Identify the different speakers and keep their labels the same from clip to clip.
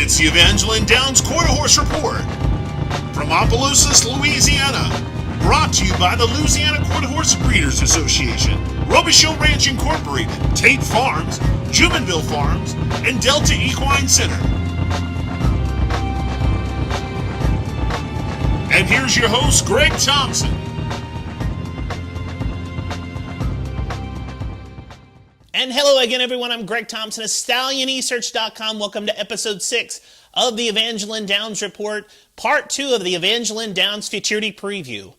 Speaker 1: It's the Evangeline Downs Quarter Horse Report from Opelousas, Louisiana. Brought to you by the Louisiana Quarter Horse Breeders Association, Robichaux Ranch Incorporated, Tate Farms, Jumonville Farms, and Delta Equine Center. And here's your host, Greg Thompson.
Speaker 2: And hello again, everyone. I'm Greg Thompson of StallionEsearch.com. Welcome to episode 6 of the Evangeline Downs Report, part 2 of the Evangeline Downs Futurity Preview.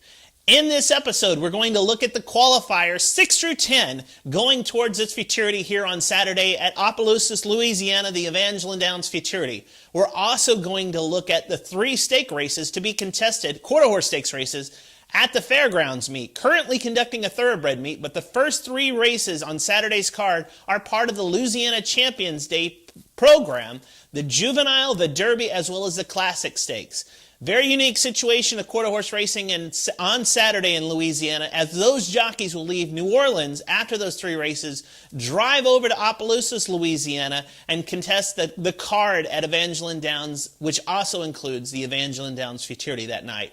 Speaker 2: In this episode, we're going to look at the qualifiers 6 through 10 going towards its futurity here on Saturday at Opelousas, Louisiana, the Evangeline Downs Futurity. We're also going to look at the 3 stake races to be contested, quarter horse stakes races, at the Fairgrounds meet, currently conducting a thoroughbred meet, but the first 3 races on Saturday's card are part of the Louisiana Champions Day program, the Juvenile, the Derby, as well as the Classic Stakes. Very unique situation of quarter horse racing on Saturday in Louisiana, as those jockeys will leave New Orleans after those 3 races, drive over to Opelousas, Louisiana, and contest the card at Evangeline Downs, which also includes the Evangeline Downs Futurity that night.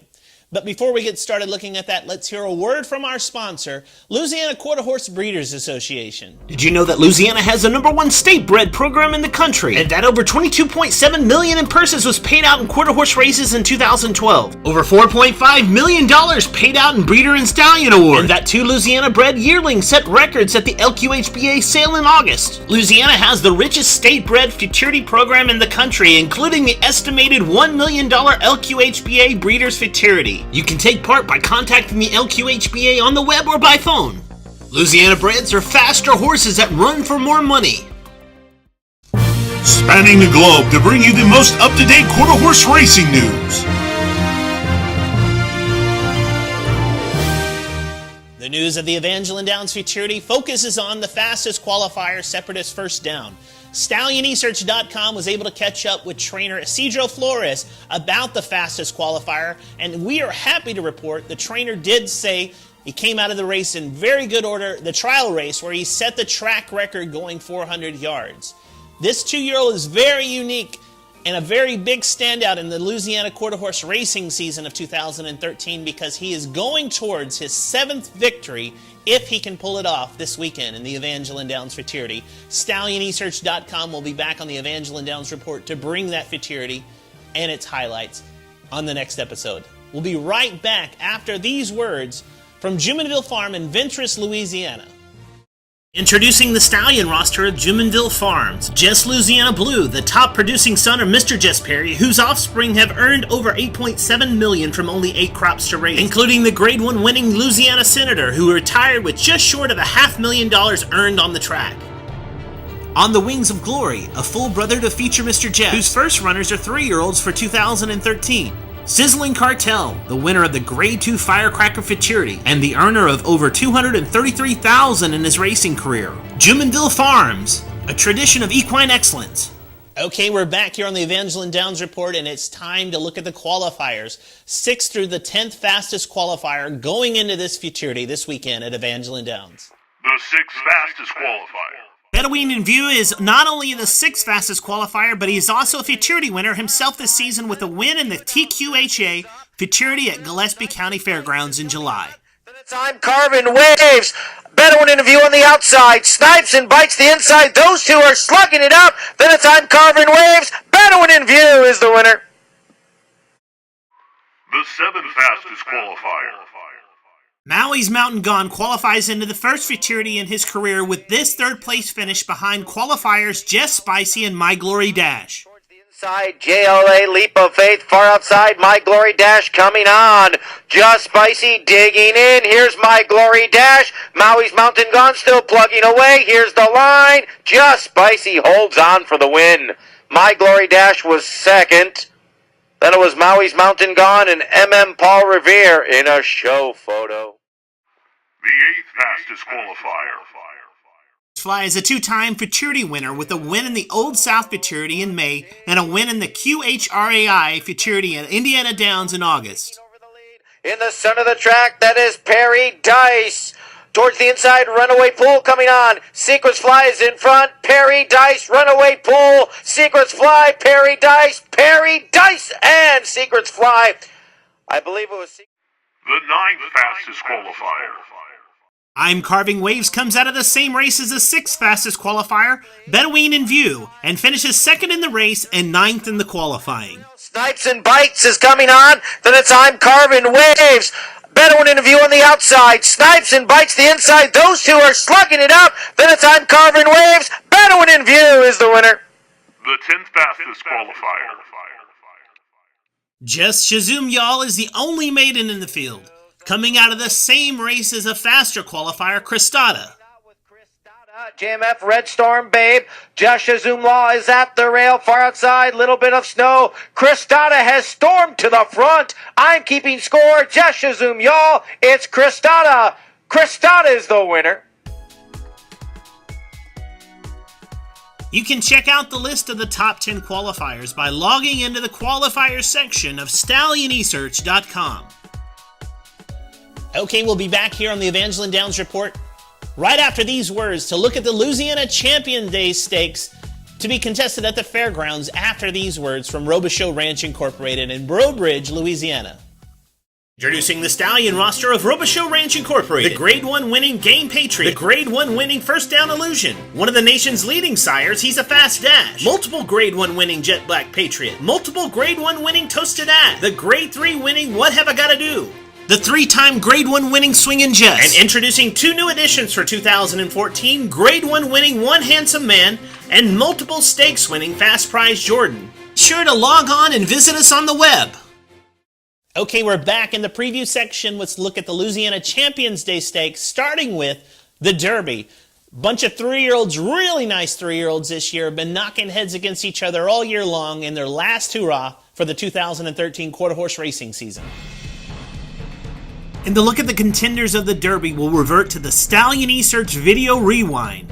Speaker 2: But before we get started looking at that, let's hear a word from our sponsor, Louisiana Quarter Horse Breeders Association.
Speaker 3: Did you know that Louisiana has the #1 state bred program in the country, and that over $22.7 million in purses was paid out in quarter horse races in 2012? Over $4.5 million paid out in Breeder and Stallion Award, and that 2 Louisiana bred yearlings set records at the LQHBA sale in August. Louisiana has the richest state bred futurity program in the country, including the estimated $1 million LQHBA Breeders Futurity. You can take part by contacting the LQHBA on the web or by phone. Louisiana breds are faster horses that run for more money.
Speaker 1: Spanning the globe to bring you the most up-to-date quarter horse racing news.
Speaker 2: The news of the Evangeline Downs Futurity focuses on the fastest qualifier, Separatist First Down. StallionEsearch.com was able to catch up with trainer Isidro Flores about the fastest qualifier, and we are happy to report the trainer did say he came out of the race in very good order, the trial race, where he set the track record going 400 yards. This 2-year-old is very unique and a very big standout in the Louisiana quarter horse racing season of 2013 because he is going towards his 7th victory if he can pull it off this weekend in the Evangeline Downs Futurity. StallionEsearch.com will be back on the Evangeline Downs Report to bring that futurity and its highlights on the next episode. We'll be right back after these words from Jumonville Farm in Ventress, Louisiana.
Speaker 3: Introducing the stallion roster of Jumonville Farms. Jess Louisiana Blue, the top producing son of Mr. Jess Perry, whose offspring have earned over $8.7 million from only 8 crops to raise, including the Grade 1 winning Louisiana Senator, who retired with just short of $500,000 earned on the track. On the Wings of Glory, a full brother to feature Mr. Jess, whose first runners are 3-year-olds for 2013. Sizzling Cartel, the winner of the Grade 2 Firecracker Futurity and the earner of over $233,000 in his racing career. Jumonville Farms, a tradition of equine excellence.
Speaker 2: Okay, we're back here on the Evangeline Downs Report, and it's time to look at the qualifiers. 6th through the 10th fastest qualifier going into this futurity this weekend at Evangeline Downs.
Speaker 1: The 6th fastest qualifier.
Speaker 3: Bedouin in View is not only the 6th fastest qualifier, but he's also a futurity winner himself this season with a win in the TQHA Futurity at Gillespie County Fairgrounds in July.
Speaker 4: I'm carving waves. Bedouin in View on the outside. Snipes and bites the inside. Those 2 are slugging it out. Then it's I'm carving waves. Bedouin in View is the winner.
Speaker 1: The 7th fastest qualifier.
Speaker 3: Maui's Mountain Gone qualifies into the first futurity in his career with this 3rd place finish behind qualifiers Jess Spicy and My Glory Dash.
Speaker 4: Towards the inside, JLA Leap of Faith. Far outside, My Glory Dash coming on. Just Spicy digging in. Here's My Glory Dash. Maui's Mountain Gone still plugging away. Here's the line. Just Spicy holds on for the win. My Glory Dash was 2nd. Then it was Maui's Mountain Gone and Paul Revere in a show photo.
Speaker 1: The 8th fastest qualifier.
Speaker 3: Fly is a 2-time Futurity winner with a win in the Old South Futurity in May and a win in the QHRAI Futurity at Indiana Downs in August.
Speaker 4: In the center of the track, that is Perry Dice. Towards the inside, Runaway Pool coming on. Secrets Fly is in front. Perry Dice, Runaway Pool. Secrets Fly, Perry Dice, and Secrets Fly. I believe it was
Speaker 1: The ninth fastest qualifier.
Speaker 3: I'm Carving Waves comes out of the same race as the sixth fastest qualifier, Bedouin in View, and finishes second in the race and ninth in the qualifying.
Speaker 4: Snipes and Bites is coming on. Then it's I'm Carving Waves. Bedouin in View on the outside. Snipes and Bites the inside. Those two are slugging it out. Then it's I'm Carving Waves. Bedouin in View is the winner.
Speaker 1: The 10th fastest qualifier.
Speaker 3: Just Shazum Y'all is the only maiden in the field, coming out of the same race as a faster qualifier, Cristata.
Speaker 4: JMF Red Storm Babe. Joshua Zoom Law is at the rail, far outside, little bit of snow. Cristata has stormed to the front. I'm keeping score. Joshua Zoom Y'all. It's Cristata. Cristata is the winner.
Speaker 3: You can check out the list of the top 10 qualifiers by logging into the qualifiers section of StallionEsearch.com.
Speaker 2: Okay, we'll be back here on the Evangeline Downs Report right after these words to look at the Louisiana Champion Day Stakes to be contested at the fairgrounds after these words from Robichaux Ranch Incorporated in Breaux Bridge, Louisiana.
Speaker 3: Introducing the stallion roster of Robichaux Ranch Incorporated, the Grade 1 winning Game Patriot, the Grade 1 winning First Down Illusion, one of the nation's leading sires, he's a fast dash, multiple Grade 1 winning Jet Black Patriot, multiple Grade 1 winning Toasted Ass, the Grade 3 winning What Have I Gotta Do, the 3-time Grade 1 winning Swingin' Jess, and introducing 2 new additions for 2014, Grade 1 winning One Handsome Man, and multiple stakes winning Fast Prize Jordan. Be sure to log on and visit us on the web.
Speaker 2: Okay, we're back in the preview section. Let's look at the Louisiana Champions Day Stakes, starting with the Derby. Bunch of 3-year-olds, really nice 3-year-olds this year, have been knocking heads against each other all year long in their last hurrah for the 2013 quarter horse racing season.
Speaker 3: And the look at the contenders of the Derby will revert to the Stallion Esearch Video Rewind.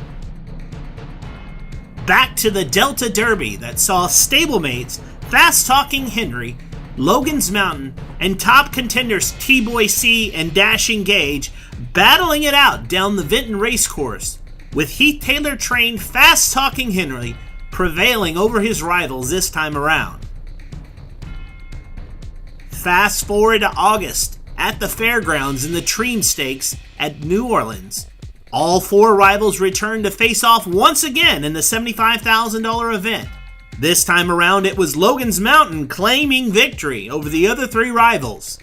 Speaker 3: Back to the Delta Derby that saw stablemates Fast Talking Henry, Logan's Mountain, and top contenders T-Boy C and Dashing Gage battling it out down the Vinton Racecourse, with Heath Taylor trained Fast Talking Henry prevailing over his rivals this time around. Fast forward to August at the fairgrounds in the Tream Stakes at New Orleans. All 4 rivals return to face off once again in the $75,000 event. This time around, it was Logan's Mountain claiming victory over the other 3 rivals.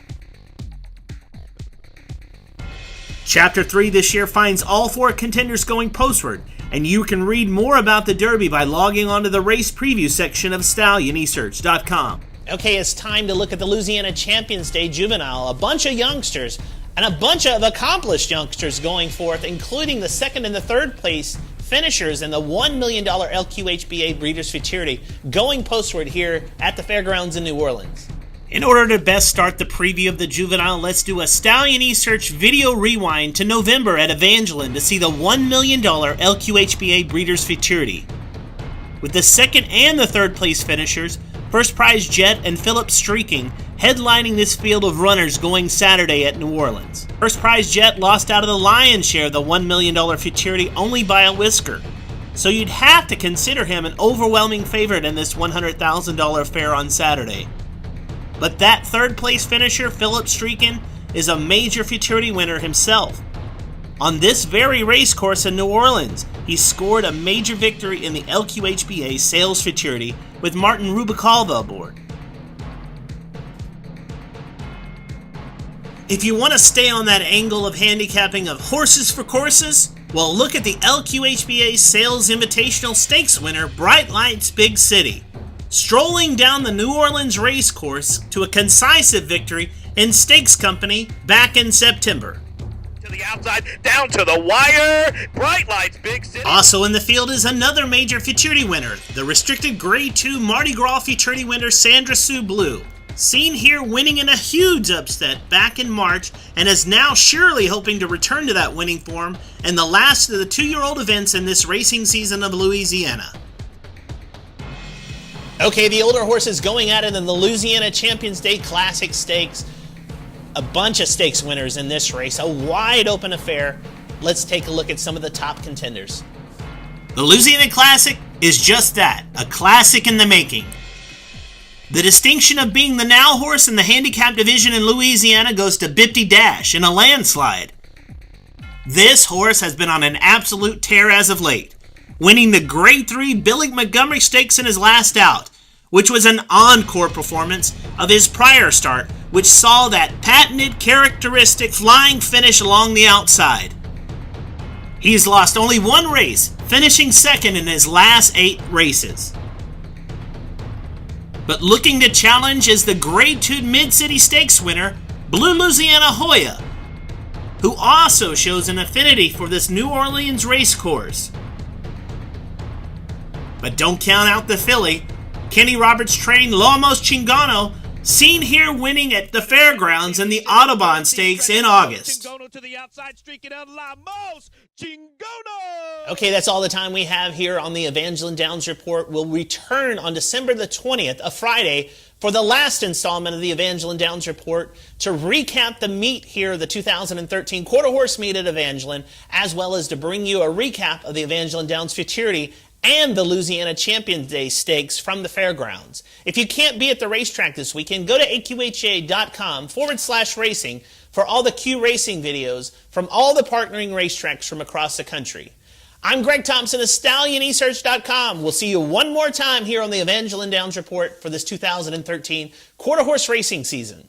Speaker 3: Chapter 3 this year finds all 4 contenders going postward, and you can read more about the Derby by logging onto the race preview section of StallionEsearch.com.
Speaker 2: Okay, it's time to look at the Louisiana Champions Day Juvenile. A bunch of youngsters and a bunch of accomplished youngsters going forth, including the 2nd and the 3rd place finishers in the $1 million LQHBA Breeders' Futurity going postward here at the fairgrounds in New Orleans.
Speaker 3: In order to best start the preview of the Juvenile, let's do a Stallion Esearch video rewind to November at Evangeline to see the $1 million LQHBA Breeders' Futurity. With the 2nd and the 3rd place finishers, First Prize Jet and Philip Streaking, headlining this field of runners going Saturday at New Orleans. First Prize Jet lost out of the lion's share of the $1 million Futurity only by a whisker, so you'd have to consider him an overwhelming favorite in this $100,000 fair on Saturday. But that 3rd place finisher, Philip Streaking, is a major Futurity winner himself. On this very race course in New Orleans, he scored a major victory in the LQHBA Sales Futurity with Martin Rubicalva aboard. If you want to stay on that angle of handicapping of horses for courses, well, look at the LQHBA Sales Invitational Stakes winner, Bright Lights Big City, strolling down the New Orleans race course to a concisive victory in Stakes Company back in September.
Speaker 5: To the outside, down to the wire, Bright Lights Big City.
Speaker 3: Also in the field is another major Futurity winner, the restricted Grade 2 Mardi Gras Futurity winner Sandra Sue Blue, seen here winning in a huge upset back in March and is now surely hoping to return to that winning form in the last of the 2-year-old events in this racing season of Louisiana.
Speaker 2: Okay, the older horses going at it in the Louisiana Champions Day Classic Stakes. A bunch of stakes winners in this race, a wide open affair. let's take a look at some of the top contenders.
Speaker 3: The Louisiana Classic is just that, a classic in the making. The distinction of being the now horse in the handicap division in Louisiana goes to Bipty Dash in a landslide. This horse has been on an absolute tear as of late, winning the Grade 3 Billy Montgomery Stakes in his last out, which was an encore performance of his prior start, which saw that patented characteristic flying finish along the outside. He's lost only one race, finishing second in his last 8 races. But looking to challenge is the Grade 2 Mid-City Stakes winner, Blue Louisiana Hoya, who also shows an affinity for this New Orleans racecourse. But don't count out the filly, Kenny Roberts trained Lomos Chingano, seen here winning at the fairgrounds in the Audubon Stakes in August.
Speaker 2: Okay, that's all the time we have here on the Evangeline Downs Report. We'll return on December the 20th, a Friday, for the last installment of the Evangeline Downs Report to recap the meet here, the 2013 Quarter Horse Meet at Evangeline, as well as to bring you a recap of the Evangeline Downs Futurity and the Louisiana Champions Day Stakes from the fairgrounds. If you can't be at the racetrack this weekend, go to aqha.com/racing for all the Q Racing videos from all the partnering racetracks from across the country. I'm Greg Thompson of StallionEsearch.com. We'll see you one more time here on the Evangeline Downs Report for this 2013 Quarter Horse Racing season.